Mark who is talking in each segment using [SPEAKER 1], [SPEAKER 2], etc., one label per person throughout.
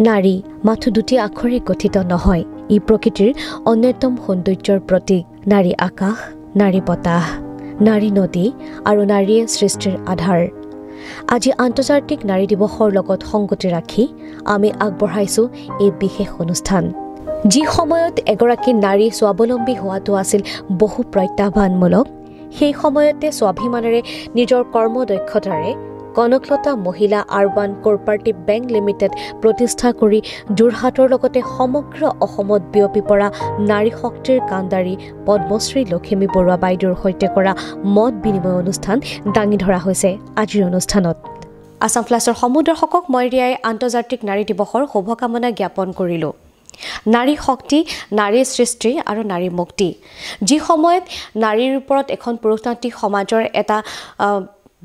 [SPEAKER 1] নাৰী মাথো দুটি আখৰে গঠিত নহয়, ই প্ৰকৃতিৰ অন্যতম সৌন্দৰ্যৰ প্ৰতীক। নাৰী আকাশ, নাৰী বতাহ, নাৰী নদী আৰু নাৰীয়ে সৃষ্টিৰ আধাৰ। আজি আন্তৰ্জাতিক নাৰী দিৱসৰ লগত সংগতি ৰাখি আমি আগবঢ়াইছোঁ এই বিশেষ অনুষ্ঠান। যি সময়ত এগৰাকী নাৰী স্বাৱলম্বী হোৱাটো আছিল বহু প্ৰত্যাহ্বানমূলক, সেই সময়তে স্বাভিমানেৰে নিজৰ কৰ্মদক্ষতাৰে কনকলতা মহিলা আৰবান কোঅপাৰেটিভ বেংক লিমিটেড প্ৰতিষ্ঠা কৰি যোৰহাটৰ লগতে সমগ্ৰ অসমত বিয়পি পৰা নাৰী শক্তিৰ কাণ্ডাৰী পদ্মশ্ৰী লখিমী বৰুৱা বাইদেউৰ সৈতে কৰা মত বিনিময় অনুষ্ঠান দাঙি ধৰা হৈছে আজিৰ অনুষ্ঠানত। আছাম ফ্লাছৰ সমূহ দৰ্শকক মই ৰিয়াই আন্তৰ্জাতিক নাৰী দিৱসৰ শুভকামনা জ্ঞাপন কৰিলোঁ। নাৰী শক্তি, নাৰীৰ সৃষ্টি আৰু নাৰী মুক্তি। যি সময়ত নাৰীৰ ওপৰত এখন পুৰুষতান্ত্ৰিক সমাজৰ এটা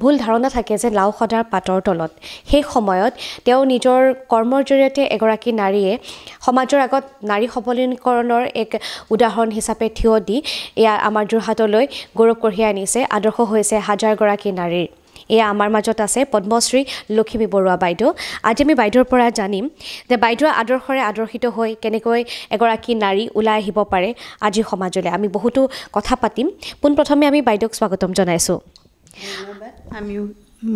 [SPEAKER 1] ভুল ধাৰণা থাকে যে লাও সদাৰ পাতৰ তলত, সেই সময়ত তেওঁ নিজৰ কৰ্মৰ জৰিয়তে এগৰাকী নাৰীয়ে সমাজৰ আগত নাৰী সবলীকৰণৰ এক উদাহৰণ হিচাপে থিয় দি এয়া আমাৰ যোৰহাটলৈ গৌৰৱ কঢ়িয়াই আনিছে। আদৰ্শ হৈছে হাজাৰগৰাকী নাৰীৰ। এয়া আমাৰ মাজত আছে পদ্মশ্ৰী লখিমী বৰুৱা বাইদেউ। আজি আমি বাইদেউৰ পৰা জানিম যে বাইদেউৰ আদৰ্শৰে আদৰ্শিত হৈ কেনেকৈ এগৰাকী নাৰী ওলাই আহিব পাৰে আজিৰ সমাজলৈ। আমি বহুতো কথা পাতিম। পোনপ্ৰথমে আমি বাইদেউক স্বাগতম জনাইছোঁ।
[SPEAKER 2] ধন্যবাদ। আমিও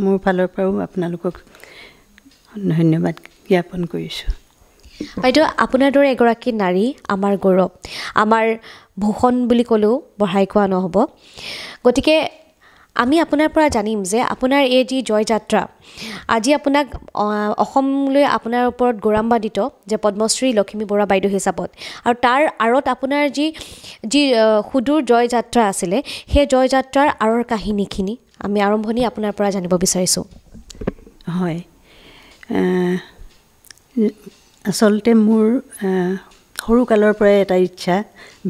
[SPEAKER 2] মোৰ ফালৰ পৰাও আপোনালোকক ধন্যবাদ জ্ঞাপন কৰিছোঁ।
[SPEAKER 1] বাইদেউ, আপোনাৰ দৰে এগৰাকী নাৰী আমাৰ গৌৰৱ, আমাৰ ভূষণ বুলি ক'লেও বঢ়াই কোৱা নহ'ব। গতিকে আমি আপোনাৰ পৰা জানিম যে আপোনাৰ এই যি জয়যাত্ৰা, আজি আপোনাক অসমলৈ আপোনাৰ ওপৰত গৌৰৱান্বিত যে পদ্মশ্ৰী লখিমী বৰুৱা বাইদেউ হিচাপত, আৰু তাৰ আঁৰত আপোনাৰ যি সুদূৰ জয়যাত্ৰা আছিলে, সেই জয়যাত্ৰাৰ আঁৰৰ কাহিনীখিনি আমি আৰম্ভণি আপোনাৰ পৰা জানিব বিচাৰিছোঁ।
[SPEAKER 2] হয়, আচলতে মোৰ সৰুকালৰ পৰাই এটা ইচ্ছা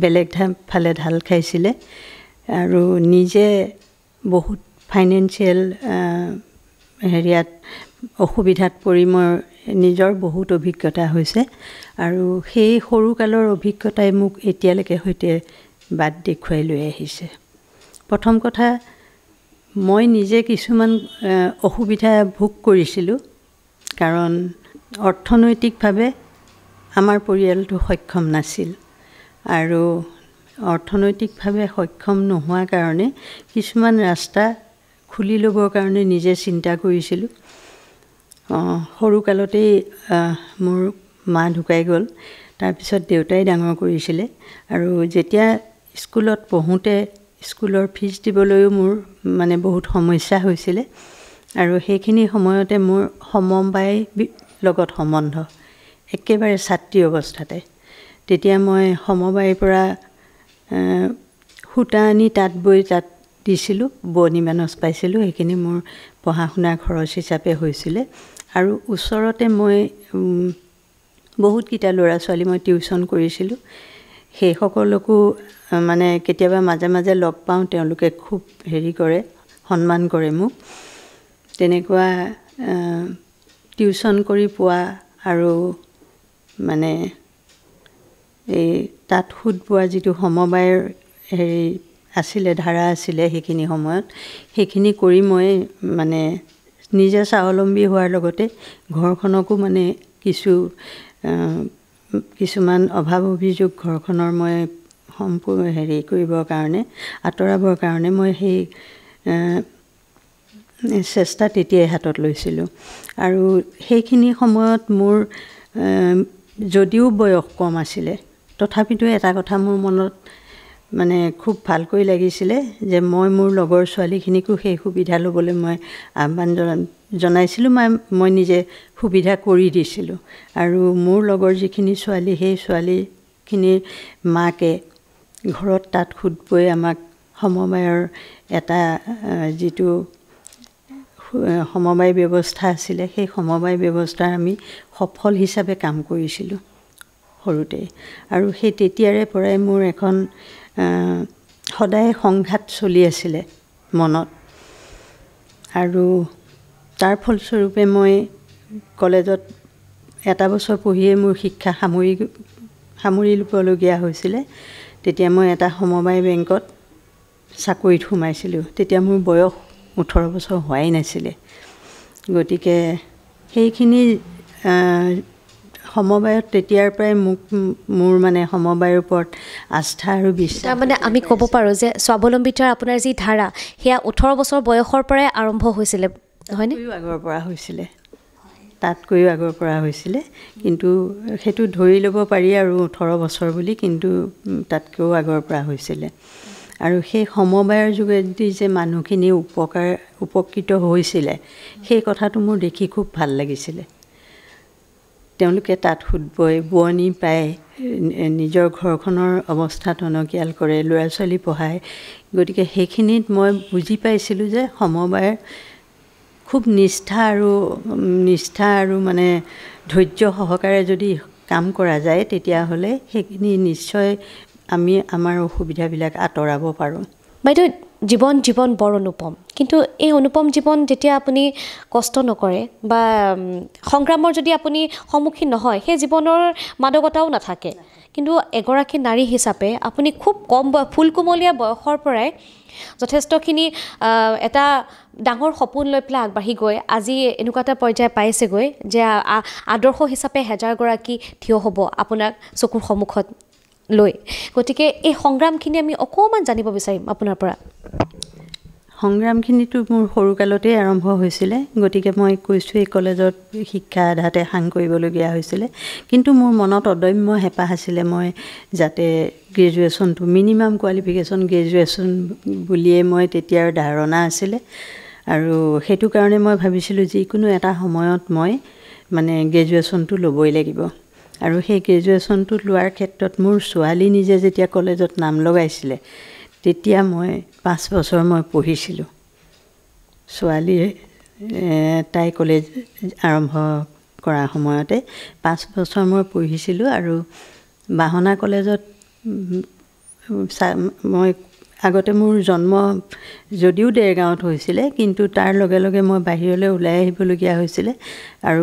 [SPEAKER 2] বেলেগ ফালে ঢাল খাইছিলে, আৰু নিজে বহুত ফাইনেন্সিয়েল হেৰিয়াত অসুবিধাত পৰি মোৰ নিজৰ বহুত অভিজ্ঞতা হৈছে, আৰু সেই সৰুকালৰ অভিজ্ঞতাই মোক এতিয়ালৈকে সৈতে বাট দেখুৱাই লৈ আহিছে। প্ৰথম কথা, মই নিজে কিছুমান অসুবিধা ভোগ কৰিছিলোঁ, কাৰণ অৰ্থনৈতিকভাৱে আমাৰ পৰিয়ালটো সক্ষম নাছিল, আৰু অৰ্থনৈতিকভাৱে সক্ষম নোহোৱাৰ কাৰণে কিছুমান ৰাস্তা খুলি ল'বৰ কাৰণে নিজে চিন্তা কৰিছিলোঁ। সৰুকালতেই মোৰ মা ঢুকাই গ'ল, তাৰপিছত দেউতাই ডাঙৰ কৰিছিলে, আৰু যেতিয়া স্কুলত পঢ়োঁতে স্কুলৰ ফিজ দিবলৈও মোৰ মানে বহুত সমস্যা হৈছিলে, আৰু সেইখিনি সময়তে মোৰ সমবায়ৰ লগত সম্বন্ধ একেবাৰে ছাত্ৰী অৱস্থাতে। তেতিয়া মই সমবায়ৰ পৰা সূতা আনি তাঁত বৈ তাত দিছিলোঁ, বোৱনী মানচ পাইছিলোঁ, সেইখিনি মোৰ পঢ়া শুনাৰ খৰচ হিচাপে হৈছিলে। আৰু ওচৰতে মই বহুতকেইটা ল'ৰা ছোৱালী মই টিউশ্যন কৰিছিলোঁ, সেইসকলকো মানে কেতিয়াবা মাজে মাজে লগ পাওঁ, তেওঁলোকে খুব হেৰি কৰে, সন্মান কৰে মোক। তেনেকুৱা টিউশ্যন কৰি পোৱা আৰু মানে এই তাঁত সূত বোৱা যিটো সমবায়ৰ হেৰি আছিলে, ধাৰা আছিলে, সেইখিনি সময়ত সেইখিনি কৰি মই মানে নিজে স্বাৱলম্বী হোৱাৰ লগতে ঘৰখনকো মানে কিছুমান অভাৱ অভিযোগ ঘৰখনৰ মই হেৰি কৰিবৰ কাৰণে, আঁতৰাবৰ কাৰণে মই সেই চেষ্টা তেতিয়াই হাতত লৈছিলোঁ। আৰু সেইখিনি সময়ত মোৰ যদিও বয়স কম আছিলে, তথাপিতো এটা কথা মোৰ মনত মানে খুব ভালকৈ লাগিছিলে যে মই মোৰ লগৰ ছোৱালীখিনিকো সেই সুবিধা ল'বলৈ মই আহ্বান জনাইছিলোঁ, মই নিজে সুবিধা কৰি দিছিলোঁ। আৰু মোৰ লগৰ যিখিনি ছোৱালী, সেই ছোৱালীখিনিৰ মাকে ঘৰত তাঁত সূত বৈ আমাক সমবায়ৰ এটা যিটো সমবায় ব্যৱস্থা আছিলে, সেই সমবায় ব্যৱস্থাৰ আমি সফল হিচাপে কাম কৰিছিলোঁ সৰুতে। আৰু সেই তেতিয়াৰে পৰাই মোৰ এখন সদায় সংঘাত চলি আছিলে মনত, আৰু তাৰ ফলস্বৰূপে মই কলেজত এটা বছৰ পঢ়িয়ে মোৰ শিক্ষা সামৰি ল'বলগীয়া হৈছিলে। তেতিয়া মই এটা সমবায় বেংকত চাকৰিত সোমাইছিলোঁ। তেতিয়া মোৰ বয়স 18 বছৰ হোৱাই নাছিলে। গতিকে সেইখিনি সমবায়ত তেতিয়াৰ পৰাই মোৰ মানে সমবায়ৰ ওপৰত আস্থা আৰু বিশ্বাস।
[SPEAKER 1] তাৰমানে আমি ক'ব পাৰোঁ যে স্বাৱলম্বিতাৰ আপোনাৰ যি ধাৰা সেয়া 18 বছৰ বয়সৰ পৰাই আৰম্ভ হৈছিলে, হয়নে?
[SPEAKER 2] আগৰ পৰা হৈছিলে, তাতকৈও আগৰ পৰা হৈছিলে, কিন্তু সেইটো ধৰি ল'ব পাৰি আৰু 18 বছৰ বুলি, কিন্তু তাতকৈও আগৰ পৰা হৈছিলে। আৰু সেই সমবায়ৰ যোগেদি যে মানুহখিনি উপকৃত হৈছিলে সেই কথাটো মোৰ দেখি খুব ভাল লাগিছিলে। তেওঁলোকে তাত সুত বয়, বোৱনি পায়, নিজৰ ঘৰখনৰ অৱস্থা টনকিয়াল কৰে, ল'ৰা ছোৱালী পঢ়ায়। গতিকে সেইখিনিত মই বুজি পাইছিলোঁ যে সমবায়ৰ খুব নিষ্ঠা আৰু মানে ধৈৰ্য সহকাৰে যদি কাম কৰা যায় তেতিয়াহ'লে সেইখিনি নিশ্চয় আমি আমাৰ অসুবিধাবিলাক আঁতৰাব পাৰোঁ।
[SPEAKER 1] বাইদেউ, জীৱন বৰ অনুপম, কিন্তু এই অনুপম জীৱন যেতিয়া আপুনি কষ্ট নকৰে বা সংগ্ৰামৰ যদি আপুনি সন্মুখীন নহয়, সেই জীৱনৰ মাদকতাও নাথাকে। কিন্তু এগৰাকী নাৰী হিচাপে আপুনি খুব কম ফুলকুমলীয়া বয়সৰ পৰাই যথেষ্টখিনি এটা ডাঙৰ সপোন লৈ পেলাই আগবাঢ়ি গৈ আজি এনেকুৱা এটা পৰ্যায় পাইছেগৈ যে আদৰ্শ হিচাপে হেজাৰগৰাকী থিয় হ'ব আপোনাক চকুৰ সন্মুখত লৈ। গতিকে এই সংগ্ৰামখিনি আমি অকণমান জানিব বিচাৰিম আপোনাৰ পৰা।
[SPEAKER 2] সংগ্ৰামখিনিতো মোৰ সৰুকালতেই আৰম্ভ হৈছিলে, গতিকে মই কৈছোঁ এই কলেজত শিক্ষা আধাতে সাং কৰিবলগীয়া হৈছিলে। কিন্তু মোৰ মনত অদম্য হেঁপাহ আছিলে মই যাতে গ্ৰেজুৱেশ্যনটো, মিনিমাম কোৱালিফিকেশ্যন গ্ৰেজুৱেশ্যন বুলিয়ে মই তেতিয়াৰ ধাৰণা আছিলে। আৰু সেইটো কাৰণে মই ভাবিছিলোঁ যিকোনো এটা সময়ত মই মানে গ্ৰেজুৱেশ্যনটো ল'বই লাগিব। আৰু সেই গ্ৰেজুৱেশ্যনটো লোৱাৰ ক্ষেত্ৰত মোৰ ছোৱালী নিজে যেতিয়া কলেজত নাম লগাইছিলে তেতিয়া মই 5 বছৰ মই পঢ়িছিলোঁ। ছোৱালীয়ে তাই কলেজ আৰম্ভ কৰাৰ সময়তে 5 বছৰ মই পঢ়িছিলোঁ। আৰু বাহনা কলেজত মই আগতে মোৰ জন্ম যদিও দেৰগাঁৱত হৈছিলে, কিন্তু তাৰ লগে লগে মই বাহিৰলৈ ওলাই আহিবলগীয়া হৈছিলে। আৰু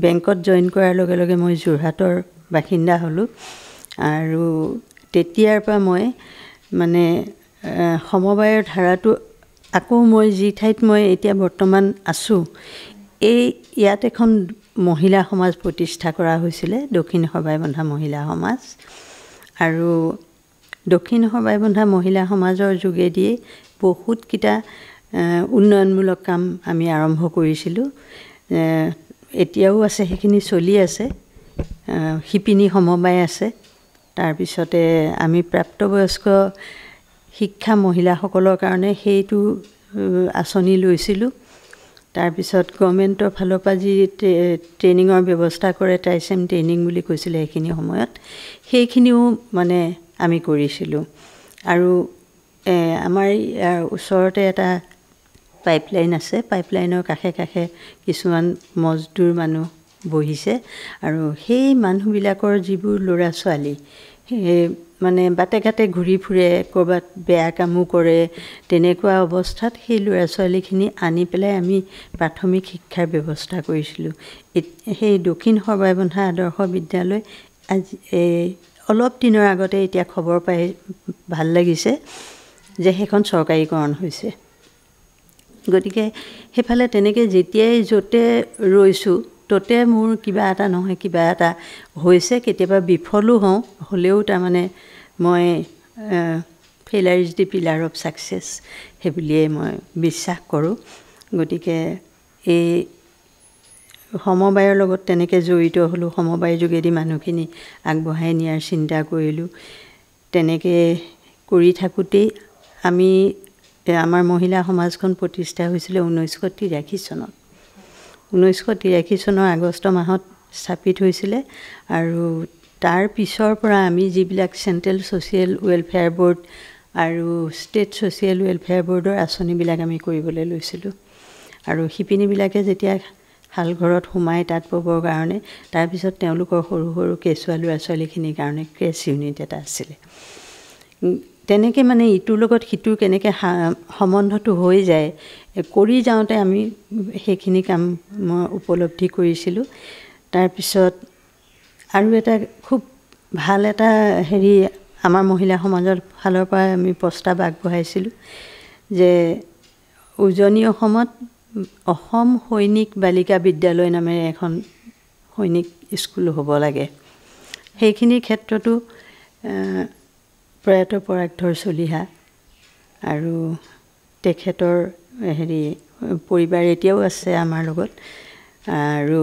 [SPEAKER 2] বেংকত জইন কৰাৰ লগে লগে মই যোৰহাটৰ বাসিন্দা হ'লোঁ। আৰু তেতিয়াৰ পৰা মই মানে সমবায়ৰ ধাৰাটো আকৌ মই যি ঠাইত মই এতিয়া বৰ্তমান আছোঁ, ইয়াত এখন মহিলা সমাজ প্ৰতিষ্ঠা কৰা হৈছিলে, দক্ষিণ সবাইবন্ধা মহিলা সমাজ। আৰু দক্ষিণ সবাইবন্ধা মহিলা সমাজৰ যোগেদিয়ে বহুতকেইটা উন্নয়নমূলক কাম আমি আৰম্ভ কৰিছিলোঁ। এতিয়াও আছে, সেইখিনি চলি আছে। শিপিনী সমবায় আছে। তাৰপিছতে আমি প্ৰাপ্তবয়স্ক শিক্ষা মহিলাসকলৰ কাৰণে সেইটো আঁচনি লৈছিলোঁ। তাৰপিছত গভৰ্ণমেণ্টৰ ফালৰ পৰা যি ট্ৰেইনিঙৰ ব্যৱস্থা কৰে, ট্ৰাইচেম ট্ৰেইনিং বুলি কৈছিলে সেইখিনি সময়ত, সেইখিনিও মানে আমি কৰিছিলোঁ। আৰু আমাৰ ইয়াৰ ওচৰতে এটা পাইপলাইন আছে, পাইপলাইনৰ কাষে কাষে কিছুমান মজদুৰ মানুহ বহিছে। আৰু সেই মানুহবিলাকৰ যিবোৰ ল'ৰা ছোৱালী মানে বাটে ঘাটে ঘূৰি ফুৰে, ক'ৰবাত বেয়া কামো কৰে, তেনেকুৱা অৱস্থাত সেই ল'ৰা ছোৱালীখিনি আনি পেলাই আমি প্ৰাথমিক শিক্ষাৰ ব্যৱস্থা কৰিছিলোঁ। সেই দক্ষিণ সবাইবন্ধা আদৰ্শ বিদ্যালয় আজি অলপ দিনৰ আগতে এতিয়া খবৰ পাই ভাল লাগিছে যে সেইখন চৰকাৰীকৰণ হৈছে। গতিকে সেইফালে তেনেকৈ যেতিয়াই য'তে ৰৈছোঁ ত'তে মোৰ কিবা এটা নহয় কিবা এটা হৈছে। কেতিয়াবা বিফলো হ'লেও তাৰমানে মই failure is the pillar of success সেইবুলিয়ে মই বিশ্বাস কৰোঁ। গতিকে এই সমবায়ৰ লগত তেনেকৈ জড়িত হ'লোঁ, সমবায়ৰ যোগেদি মানুহখিনি আগবঢ়াই নিয়াৰ চিন্তা কৰিলোঁ। তেনেকৈ কৰি থাকোঁতেই আমাৰ মহিলা সমাজখন প্ৰতিষ্ঠা হৈছিলে 1983 চনত। 1983 চনৰ আগষ্ট মাহত স্থাপিত হৈছিলে। আৰু তাৰ পিছৰ পৰা আমি যিবিলাক চেণ্ট্ৰেল ছ'চিয়েল ৱেলফেয়াৰ ব'ৰ্ড আৰু ষ্টেট ছ'চিয়েল ৱেলফেয়াৰ ব'ৰ্ডৰ আঁচনিবিলাক আমি কৰিবলৈ লৈছিলোঁ। আৰু শিপিনীবিলাকে যেতিয়া শালঘৰত সোমাই তাঁত ব'বৰ কাৰণে, তাৰপিছত তেওঁলোকৰ সৰু সৰু কেঁচুৱা ল'ৰা ছোৱালীখিনিৰ কাৰণে ক্ৰেছ ইউনিট এটা আছিলে। তেনেকৈ মানে ইটোৰ লগত সিটোৰ কেনেকৈ সম্বন্ধটো হৈ যায়, কৰি যাওঁতে আমি সেইখিনি কাম মই উপলব্ধি কৰিছিলোঁ। তাৰপিছত আৰু এটা খুব ভাল এটা আমাৰ মহিলা সমাজৰ ফালৰ পৰা আমি প্ৰস্তাৱ আগবঢ়াইছিলোঁ যে উজনি অসমত অসম সৈনিক বালিকা বিদ্যালয় নামেৰে এখন সৈনিক স্কুল হ'ব লাগে। সেইখিনিৰ ক্ষেত্ৰতো প্ৰয়াত পৰাগধৰ চলিহা আৰু তেখেতৰ পৰিবাৰ এতিয়াও আছে আমাৰ লগত, আৰু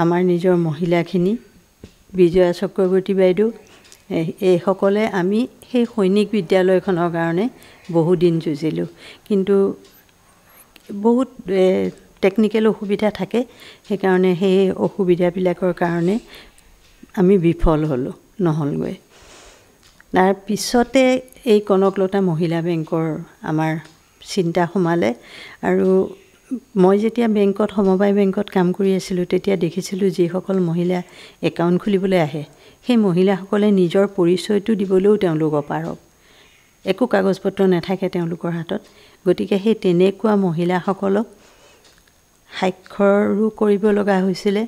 [SPEAKER 2] আমাৰ নিজৰ মহিলাখিনি বিজয়া চক্ৰৱৰ্তী বাইদেউ, এইসকলে আমি সেই সৈনিক বিদ্যালয়খনৰ কাৰণে বহুদিন যুঁজিলোঁ। কিন্তু বহুত টেকনিকেল অসুবিধা থাকে, সেইকাৰণে সেই অসুবিধাবিলাকৰ কাৰণে আমি বিফল নহ'লগৈ। তাৰপিছতে এই কনকলতা মহিলা বেংকৰ আমাৰ চিন্তা সোমালে, আৰু মই যেতিয়া সমবায় বেংকত কাম কৰি আছিলোঁ তেতিয়া দেখিছিলোঁ যিসকল মহিলা একাউণ্ট খুলিবলৈ আহে সেই মহিলাসকলে নিজৰ পৰিচয়টো দিবলৈও তেওঁলোক অপাৰগ, একো কাগজ পত্ৰ নাথাকে তেওঁলোকৰ হাতত। গতিকে সেই তেনেকুৱা মহিলাসকলক স্বাক্ষৰো কৰিব লগা হৈছিলে,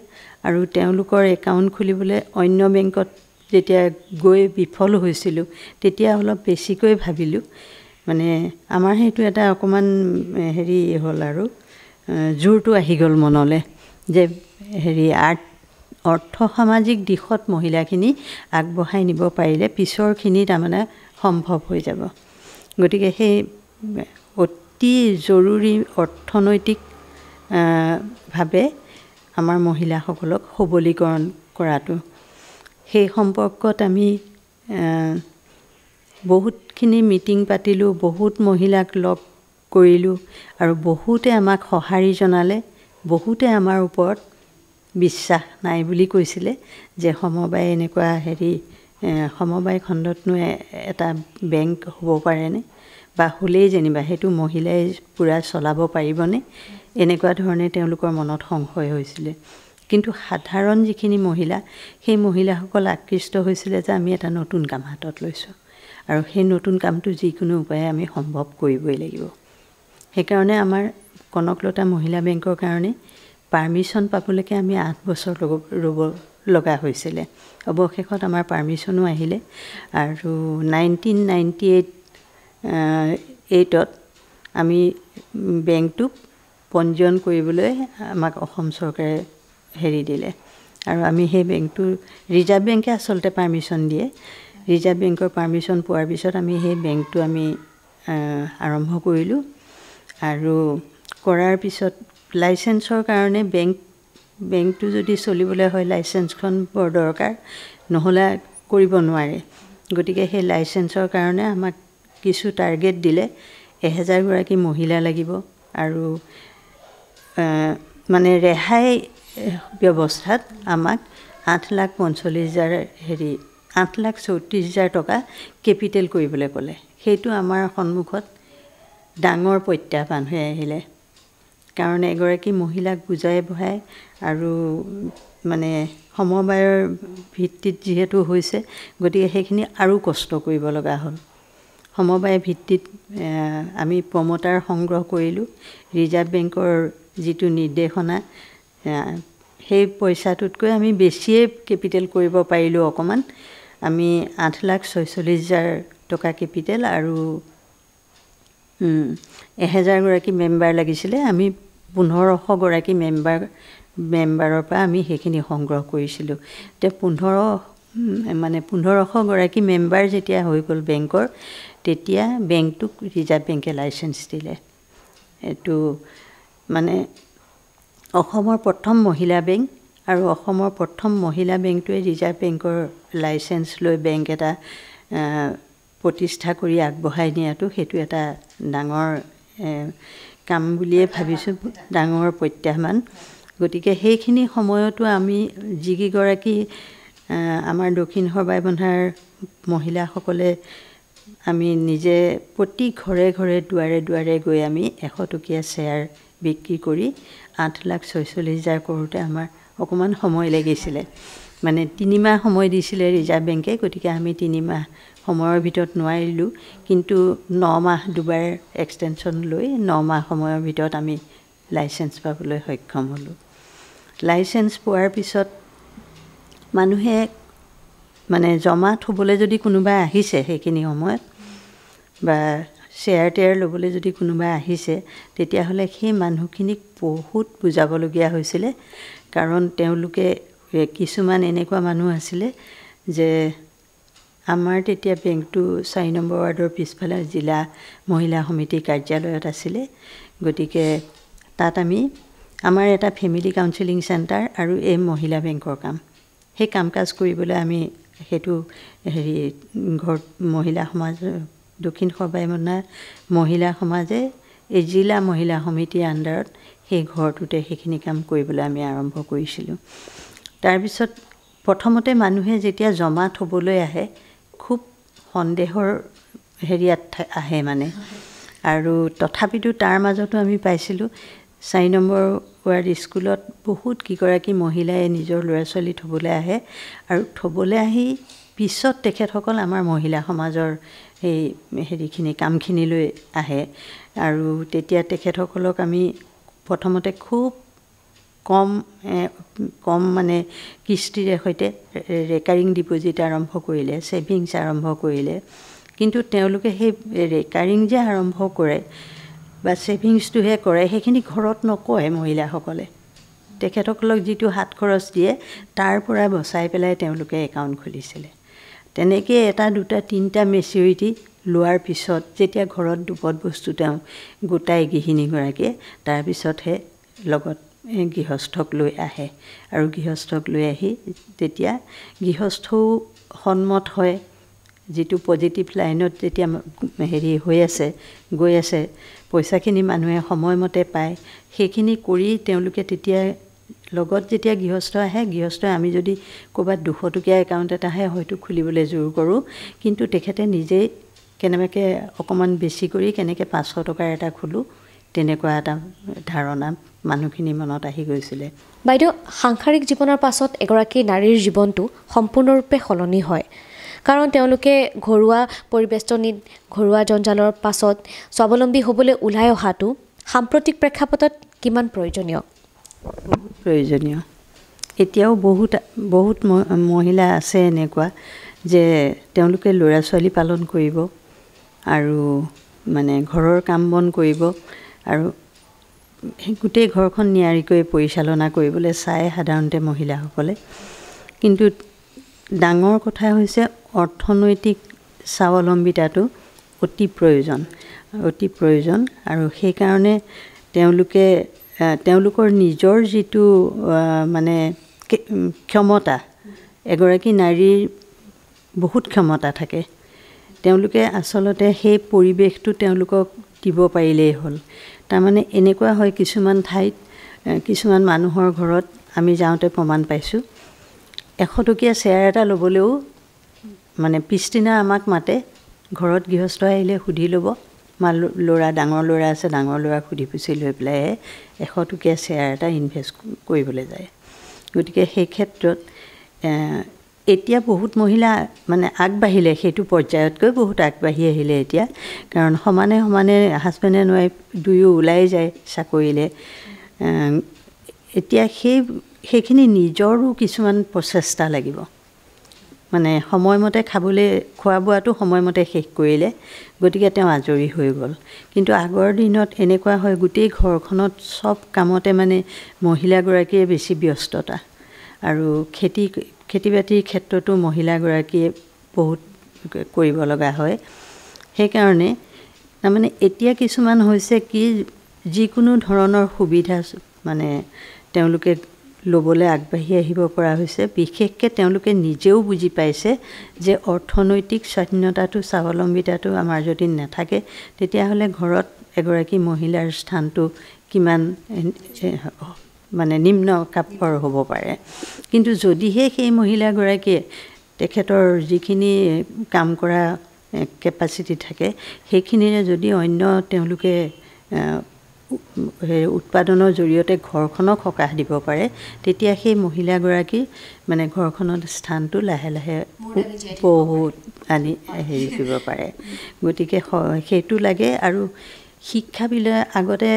[SPEAKER 2] আৰু তেওঁলোকৰ একাউণ্ট খুলিবলৈ অন্য বেংকত যেতিয়া গৈ বিফল হৈছিলোঁ তেতিয়া অলপ বেছিকৈ ভাবিলোঁ। মানে আমাৰ সেইটো এটা অকণমান হ'ল, আৰু জোৰটো আহি গ'ল মনলৈ যে অৰ্থ সামাজিক দিশত মহিলাখিনি আগবঢ়াই নিব পাৰিলে পিছৰখিনি তাৰমানে সম্ভৱ হৈ যাব। গতিকে সেই অতি জৰুৰী অৰ্থনৈতিক ভাৱে আমাৰ মহিলাসকলক সবলীকৰণ কৰাটো, সেই সম্পৰ্কত আমি বহুতখিনি মিটিং পাতিলোঁ, বহুত মহিলাক লগ কৰিলোঁ, আৰু বহুতে আমাক সঁহাৰি জনালে। বহুতে আমাৰ ওপৰত বিশ্বাস নাই বুলি কৈছিলে যে সমবায় এনেকুৱা সমবায় খণ্ডতনো এটা বেংক হ'ব পাৰেনে, বা হ'লেই যেনিবা সেইটো মহিলাই পূৰা চলাব পাৰিবনে, এনেকুৱা ধৰণে তেওঁলোকৰ মনত সংশয় হৈছিলে। কিন্তু সাধাৰণ যিখিনি মহিলা, সেই মহিলাসকল আকৃষ্ট হৈছিলে যে আমি এটা নতুন কাম হাতত লৈছোঁ, আৰু সেই নতুন কামটো যিকোনো উপায়ে আমি সম্ভৱ কৰিবই লাগিব। সেইকাৰণে আমাৰ কনকলতা মহিলা বেংকৰ কাৰণে পাৰ্মিশ্যন পাবলৈকে আমি 8 বছৰ ৰ'ব লগা হৈছিলে। অৱশেষত আমাৰ পাৰ্মিশ্যনো আহিলে, আৰু 1998 আমি বেংকটোক পঞ্জীয়ন কৰিবলৈ আমাক অসম চৰকাৰে দিলে, আৰু আমি সেই বেংকটো ৰিজাৰ্ভ বেংকে আচলতে পাৰ্মিশ্যন দিয়ে। ৰিজাৰ্ভ বেংকৰ পাৰ্মিশ্যন পোৱাৰ পিছত আমি সেই বেংকটো আমি আৰম্ভ কৰিলোঁ, আৰু কৰাৰ পিছত লাইচেঞ্চৰ কাৰণে বেংকটো যদি চলিবলৈ হয় লাইচেঞ্চখন বৰ দৰকাৰ, নহ'লে কৰিব নোৱাৰে। গতিকে সেই লাইচেঞ্চৰ কাৰণে আমাক কিছু টাৰ্গেট দিলে, 1000 গৰাকী মহিলা লাগিব, আৰু মানে ৰেহাই ব্যৱস্থাত আমাক 8,34,000 টকা কেপিটেল কৰিবলৈ ক'লে। সেইটো আমাৰ সন্মুখত ডাঙৰ প্ৰত্যাহ্বান হৈ আহিলে, কাৰণ এগৰাকী মহিলাক বুজাই বঢ়াই, আৰু মানে সমবায়ৰ ভিত্তিত যিহেতু হৈছে, গতিকে সেইখিনি আৰু কষ্ট কৰিব লগা হ'ল। সমবায় ভিত্তিত আমি প্ৰমোটাৰ সংগ্ৰহ কৰিলোঁ। ৰিজাৰ্ভ বেংকৰ যিটো নিৰ্দেশনা, সেই পইচাটোতকৈ আমি বেছিয়ে কেপিটেল কৰিব পাৰিলোঁ অকণমান। আমি 8,46,000 টকা কেপিটেল, আৰু 1000 গৰাকী মেম্বাৰ লাগিছিলে। আমি 1500 গৰাকী মেম্বাৰৰ পৰা আমি সেইখিনি সংগ্ৰহ কৰিছিলোঁ। এতিয়া 1500 গৰাকী মেম্বাৰ যেতিয়া হৈ গ'ল বেংকৰ, তেতিয়া বেংকটোক ৰিজাৰ্ভ বেংকে লাইচেঞ্চ দিলে। এইটো মানে অসমৰ প্ৰথম মহিলা বেংক, আৰু অসমৰ প্ৰথম মহিলা বেংকটোৱে ৰিজাৰ্ভ বেংকৰ লাইচেঞ্চ লৈ বেংক এটা প্ৰতিষ্ঠা কৰি আগবঢ়াই নিয়াটো সেইটো এটা ডাঙৰ কাম বুলিয়ে ভাবিছোঁ, ডাঙৰ প্ৰত্যাহ্বান। গতিকে সেইখিনি সময়তো আমি যিকেইগৰাকী আমাৰ দক্ষিণ সৰবাই বন্ধাৰ মহিলাসকলে আমি নিজে প্ৰতি ঘৰে ঘৰে দুৱাৰে দুৱাৰে গৈ আমি 100 টকীয়া শ্বেয়াৰ বিক্ৰী কৰি 8,46,000 কৰোঁতে আমাৰ অকণমান সময় লাগিছিলে। মানে 3 মাহ সময় দিছিলে ৰিজাৰ্ভ বেংকে, গতিকে আমি 3 মাহ সময়ৰ ভিতৰত নোৱাৰিলোঁ, কিন্তু 9 মাহ দুবাৰ এক্সটেনশ্যন লৈ 9 মাহ সময়ৰ ভিতৰত আমি লাইচেঞ্চ পাবলৈ সক্ষম হ'লোঁ। লাইচেঞ্চ পোৱাৰ পিছত মানুহে মানে জমা থ'বলৈ যদি কোনোবা আহিছে সেইখিনি সময়ত, বা শ্বেয়াৰ টেয়াৰ ল'বলৈ যদি কোনোবা আহিছে, তেতিয়াহ'লে সেই মানুহখিনিক বহুত বুজাবলগীয়া হৈছিলে, কাৰণ তেওঁলোকে কিছুমান এনেকুৱা মানুহ আছিলে যে আমাৰ তেতিয়া বেংকটো 4 নম্বৰ ৱাৰ্ডৰ পিছফালে জিলা মহিলা সমিতি কাৰ্যালয়ত আছিলে গতিকে তাত আমাৰ এটা ফেমিলি কাউন্সেলিং চেণ্টাৰ আৰু এই মহিলা বেংকৰ কাম সেই কাম কাজ কৰিবলৈ আমি হেতু ঘৰ মহিলা সমাজ দক্ষিণ সবাইমনা মহিলা সমাজে এই জিলা মহিলা সমিতিৰ আণ্ডাৰত সেই ঘৰটোতে সেইখিনি কাম কৰিবলৈ আমি আৰম্ভ কৰিছিলোঁ তাৰ পিছত প্ৰথমতে মানুহে যেতিয়া জমা থবলৈ আহে খুব সন্দেহৰ হেৰিয়াত আহে মানে আৰু তথাপিতো তাৰ মাজতো আমি পাইছিলোঁ 4 নম্বৰ ৱাৰ্ড স্কুলত বহুত কিগৰাকী মহিলাই নিজৰ ল'ৰা ছোৱালী থবলৈ আহে আৰু থবলৈ আহি পিছত তেখেতসকল আমাৰ মহিলা সমাজৰ এই হেৰিখিনি কামখিনিলৈ আহে আৰু তেতিয়া তেখেতসকলক আমি প্ৰথমতে খুব কম মানে কিস্তিৰে সৈতে ৰেকাৰিং ডিপজিট আৰম্ভ কৰিলে ছেভিংছ আৰম্ভ কৰিলে কিন্তু তেওঁলোকে সেই ৰেকাৰিং যে আৰম্ভ কৰে বা ছেভিংছটোহে কৰে সেইখিনি ঘৰত নকয় মহিলাসকলে তেখেতসকলক যিটো হাত খৰচ দিয়ে তাৰ পৰা বচাই পেলাই তেওঁলোকে একাউণ্ট খুলিছিলে তেনেকৈ এটা দুটা তিনিটা মেচিউৰিটি লোৱাৰ পিছত যেতিয়া ঘৰত দুপদ বস্তু তেওঁ গোটাই গৃহিণীগৰাকীয়ে তাৰপিছতহে লগত গৃহস্থক লৈ আহে আৰু গৃহস্থক লৈ আহি তেতিয়া গৃহস্থও সন্মত হয় যিটো পজিটিভ লাইনত যেতিয়া হৈ আছে গৈ আছে পইচাখিনি মানুহে সময়মতে পায় সেইখিনি কৰি তেওঁলোকে তেতিয়া লগত যেতিয়া গৃহস্থ আহে গৃহস্থই আমি যদি ক'ৰবাত 200 টকীয়া একাউণ্ট এটাহে হয়তো খুলিবলৈ জোৰ কৰোঁ কিন্তু তেখেতে নিজেই কেনেবাকৈ অকণমান বেছি কৰি কেনেকৈ 500 টকাৰ এটা খোলোঁ তেনেকুৱা এটা ধাৰণা মানুহখিনি মনত আহি গৈছিলে
[SPEAKER 1] বাইদেউ সাংসাৰিক জীৱনৰ পাছত এগৰাকী নাৰীৰ জীৱনটো সম্পূৰ্ণৰূপে সলনি হয় কাৰণ তেওঁলোকে ঘৰুৱা পৰিবেষ্টনীত ঘৰুৱা জঞ্জালৰ পাছত স্বাৱলম্বী হ'বলৈ ওলাই অহাটো সাম্প্ৰতিক প্ৰেক্ষাপটত কিমান প্ৰয়োজনীয়
[SPEAKER 2] এতিয়াও বহুত মহিলা আছে এনেকুৱা যে তেওঁলোকে ল'ৰা ছোৱালী পালন কৰিব আৰু মানে ঘৰৰ কাম বন কৰিব আৰু গোটেই ঘৰখন নিয়াৰিকৈ পৰিচালনা কৰিবলৈ চায় সাধাৰণতে মহিলাসকলে কিন্তু ডাঙৰ কথা হৈছে অৰ্থনৈতিক স্বাৱলম্বিতাটো অতি প্ৰয়োজন আৰু সেইকাৰণে তেওঁলোকৰ নিজৰ যিটো মানে ক্ষমতা এগৰাকী নাৰীৰ বহুত ক্ষমতা থাকে তেওঁলোকে আচলতে সেই পৰিৱেশটো তেওঁলোকক দিব পাৰিলেই হ'ল তাৰমানে এনেকুৱা হয় কিছুমান ঠাইত কিছুমান মানুহৰ ঘৰত আমি যাওঁতে প্ৰমাণ পাইছোঁ 100 টকীয়া চেয়াৰ এটা ল'বলৈও মানে পিছদিনা আমাক মাতে ঘৰত গৃহস্থ আহিলে সুধি ল'ব ল'ৰা ডাঙৰ ল'ৰা আছে ডাঙৰ ল'ৰাক সুধি পুচি লৈ পেলাই 100 টকীয়া চেয়াৰ এটা ইনভেষ্ট কৰিবলৈ যায় গতিকে সেই ক্ষেত্ৰত এতিয়া বহুত মহিলা মানে আগবাঢ়িলে সেইটো পৰ্যায়তকৈ বহুত আগবাঢ়ি আহিলে এতিয়া কাৰণ সমানে হাজবেণ্ড এণ্ড ৱাইফ দুয়ো ওলাই যায় চাকৰিলে এতিয়া সেইখিনি নিজৰো কিছুমান প্ৰচেষ্টা লাগিব মানে সময়মতে খাবলৈ খোৱা বোৱাটো সময়মতে শেষ কৰিলে গতিকে তেওঁ আজৰি হৈ গ'ল কিন্তু আগৰ দিনত এনেকুৱা হয় গোটেই ঘৰখনত সব কামতে মানে মহিলাগৰাকীয়ে বেছি ব্যস্ততা আৰু খেতি বাতিৰ ক্ষেত্ৰতো মহিলাগৰাকীয়ে বহুত কৰিব লগা হয় সেইকাৰণে তাৰমানে এতিয়া কিছুমান হৈছে কি যিকোনো ধৰণৰ সুবিধা মানে তেওঁলোকে ল'বলৈ আগবাঢ়ি আহিব পৰা হৈছে বিশেষকৈ তেওঁলোকে নিজেও বুজি পাইছে যে অৰ্থনৈতিক স্বাধীনতাটো স্বাৱলম্বিতাটো আমাৰ যদি নাথাকে তেতিয়াহ'লে ঘৰত এগৰাকী মহিলাৰ স্থানটো কিমান মানে নিম্ন কাপৰ হ'ব পাৰে কিন্তু যদিহে সেই মহিলাগৰাকীয়ে তেখেতৰ যিখিনি কাম কৰা কেপাচিটি থাকে সেইখিনিৰে যদি অন্য তেওঁলোকে উৎপাদনৰ জৰিয়তে ঘৰখনক সকাহ দিব পাৰে তেতিয়া সেই মহিলাগৰাকী মানে ঘৰখনৰ স্থানটো লাহে লাহে বহুত আনি কৰিব পাৰে গতিকে সেইটো লাগে আৰু শিক্ষাবিলাক আগতে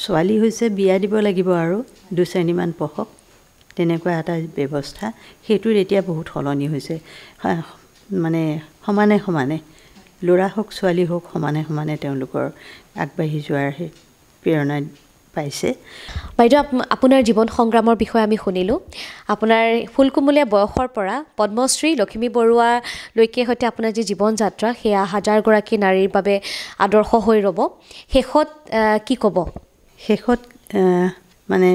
[SPEAKER 2] ছোৱালী হৈছে বিয়া দিব লাগিব আৰু 2 শ্ৰেণীমান পঢ়ক তেনেকুৱা এটা ব্যৱস্থা সেইটোৰ এতিয়া বহুত সলনি হৈছে মানে সমানে ল'ৰা হওক ছোৱালী হওক সমানে তেওঁলোকৰ আগবাঢ়ি যোৱাৰ প্ৰেৰণা পাইছে।
[SPEAKER 1] বাইদেউ, আপোনাৰ জীৱন সংগ্ৰামৰ বিষয়ে আমি শুনিলোঁ। আপোনাৰ ফুলকুমলীয়া বয়সৰ পৰা পদ্মশ্ৰী লখিমী বৰুৱালৈকে সৈতে আপোনাৰ যি জীৱন যাত্ৰা, সেয়া হাজাৰগৰাকী নাৰীৰ বাবে আদৰ্শ হৈ ৰ'ব। শেষত কি ক'ব?
[SPEAKER 2] শেষত মানে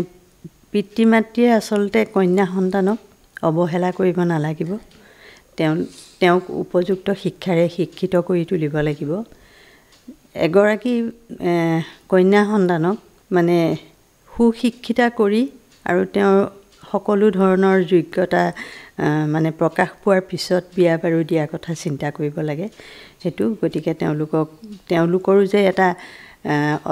[SPEAKER 2] পিতৃ মাতৃয়ে আচলতে কন্যা সন্তানক অৱহেলা কৰিব নালাগিব। তেওঁক উপযুক্ত শিক্ষাৰে শিক্ষিত কৰি তুলিব লাগিব। এগৰাকী কন্যা সন্তানক মানে সুশিক্ষিতা কৰি আৰু তেওঁৰ সকলো ধৰণৰ যোগ্যতা মানে প্ৰকাশ পোৱাৰ পিছত বিয়া বাৰু দিয়াৰ কথা চিন্তা কৰিব লাগে সেইটো। গতিকে তেওঁলোকৰো যে এটা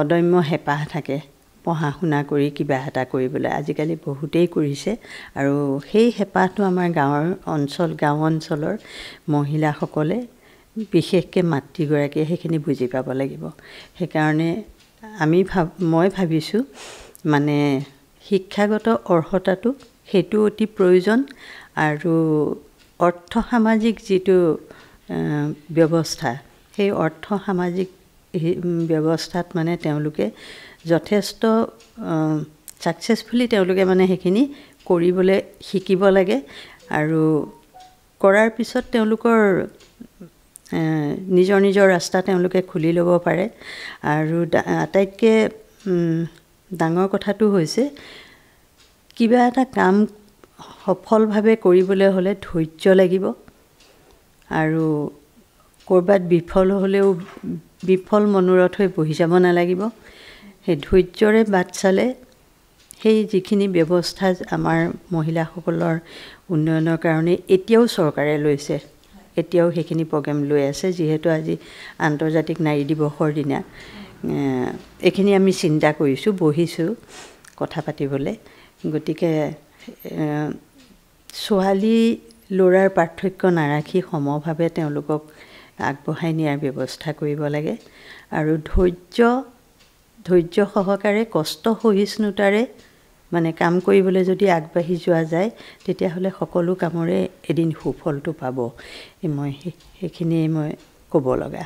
[SPEAKER 2] অদম্য হেঁপাহ থাকে পঢ়া শুনা কৰি কিবা এটা কৰিবলৈ, আজিকালি বহুতেই কৰিছে। আৰু সেই হেঁপাহটো আমাৰ গাঁও অঞ্চলৰ মহিলাসকলে, বিশেষকৈ মাতৃগৰাকীয়ে সেইখিনি বুজি পাব লাগিব। সেইকাৰণে মই ভাবিছোঁ মানে শিক্ষাগত অৰ্হতাটো সেইটো অতি প্ৰয়োজন। আৰু অৰ্থ সামাজিক যিটো ব্যৱস্থা, সেই অৰ্থ সামাজিক ব্যৱস্থাত মানে তেওঁলোকে যথেষ্ট ছাকচেছফুলি তেওঁলোকে মানে সেইখিনি কৰিবলৈ শিকিব লাগে। আৰু কৰাৰ পিছত তেওঁলোকৰ নিজৰ নিজৰ ৰাস্তা তেওঁলোকে খুলি ল'ব পাৰে। আৰু আটাইতকৈ ডাঙৰ কথাটো হৈছে কিবা এটা কাম সফলভাৱে কৰিবলৈ হ'লে ধৈৰ্য লাগিব। আৰু ক'ৰবাত বিফল হ'লেও বিফল মনোৰথ হৈ বহি যাব নালাগিব। সেই ধৈৰ্যৰে বাট চালে সেই যিখিনি ব্যৱস্থা আমাৰ মহিলাসকলৰ উন্নয়নৰ কাৰণে এতিয়াও চৰকাৰে লৈছে, এতিয়াও সেইখিনি প্ৰগ্ৰেম লৈ আছে। যিহেতু আজি আন্তৰ্জাতিক নাৰী দিৱসৰ দিনা এইখিনি আমি চিন্তা কৰিছোঁ, বহিছোঁ কথা পাতিবলৈ। গতিকে ছোৱালী ল'ৰাৰ পাৰ্থক্য নাৰাখি সমভাৱে তেওঁলোকক আগবঢ়াই নিয়াৰ ব্যৱস্থা কৰিব লাগে। আৰু ধৈৰ্য সহকাৰে কষ্ট সহিষ্ণুতাৰে মানে কাম কৰিবলৈ যদি আগবাঢ়ি যোৱা যায়, তেতিয়াহ'লে সকলো কামৰে এদিন সুফলটো পাব। সেইখিনিয়ে মই ক'ব লগা।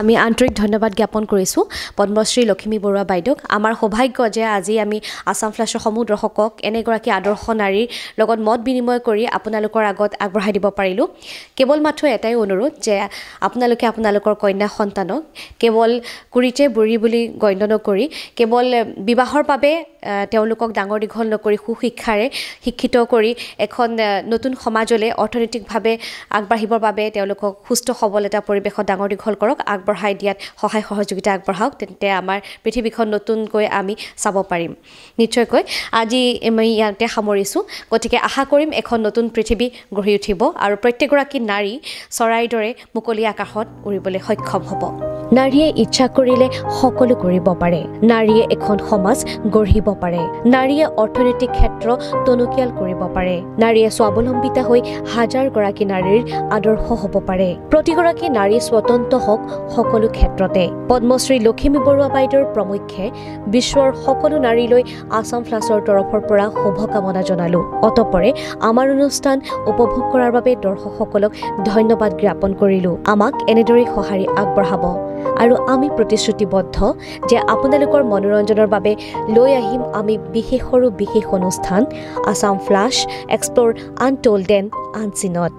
[SPEAKER 1] আমি আন্তৰিক ধন্যবাদ জ্ঞাপন কৰিছোঁ পদ্মশ্ৰী লখিমী বৰুৱা বাইদেউক। আমাৰ সৌভাগ্য যে আজি আমি আছাম ফ্লাছৰ সমূহ দৰ্শকক এনেগৰাকী আদৰ্শ নাৰীৰ লগত মত বিনিময় কৰি আপোনালোকৰ আগত আগবঢ়াই দিব পাৰিলোঁ। কেৱল মাত্ৰ এটাই অনুৰোধ যে আপোনালোকে আপোনালোকৰ কন্যা সন্তানক কেৱল কুৰিতে বুঢ়ী বুলি গণ্য নকৰি, কেৱল বিবাহৰ বাবে তেওঁলোকক ডাঙৰ দীঘল নকৰি সুশিক্ষাৰে শিক্ষিত কৰি এখন নতুন সমাজলৈ অৰ্থনৈতিকভাৱে আগবাঢ়িবৰ বাবে তেওঁলোকক সুস্থ সবল এটা পৰিৱেশত ডাঙৰ দীঘল কৰক, আগবঢ়াই দিয়াত সহায় সহযোগিতা আগবঢ়াওক। তেন্তে আমাৰ পৃথিৱীখন নতুনকৈ আমি চাব পাৰিম। নিশ্চয়কৈ আজি আমি ইয়াতে সামৰিছোঁ। গতিকে আশা কৰিম এখন নতুন পৃথিৱী গঢ়ি উঠিব আৰু প্ৰত্যেকগৰাকী নাৰী চৰাইৰ দৰে মুকলি আকাশত উৰিবলৈ সক্ষম হ'ব। নাৰীয়ে ইচ্ছা কৰিলে সকলো কৰিব পাৰে। নাৰীয়ে এখন সমাজ গঢ়িব পাৰে। নাৰীয়ে অৰ্থনৈতিক ক্ষেত্ৰ টনকিয়াল কৰিব পাৰে। নাৰীয়ে স্বাৱলম্বিতা হৈ হাজাৰগৰাকী নাৰীৰ আদৰ্শ হ'ব পাৰে। প্ৰতিগৰাকী নাৰী স্বতন্ত্ৰ হওক সকলো ক্ষেত্ৰতে। পদ্মশ্ৰী লখিমী বৰুৱা বাইদেউৰ প্ৰমুখ্যে বিশ্বৰ সকলো নাৰীলৈ আছাম ফ্লাছৰ তৰফৰ পৰা শুভকামনা জনালোঁ। অতঃপৰে আমাৰ অনুষ্ঠান উপভোগ কৰাৰ বাবে দৰ্শকসকলক ধন্যবাদ জ্ঞাপন কৰিলোঁ। আমাক এনেদৰেই সঁহাৰি আগবঢ়াব আৰু আমি প্ৰতিশ্ৰুতিবদ্ধ যে আপোনালোকৰ মনোৰঞ্জনৰ বাবে লৈ আহিম আমি বিশেষৰো বিশেষ অনুষ্ঠান Assam flash explore untold and আনচিনত।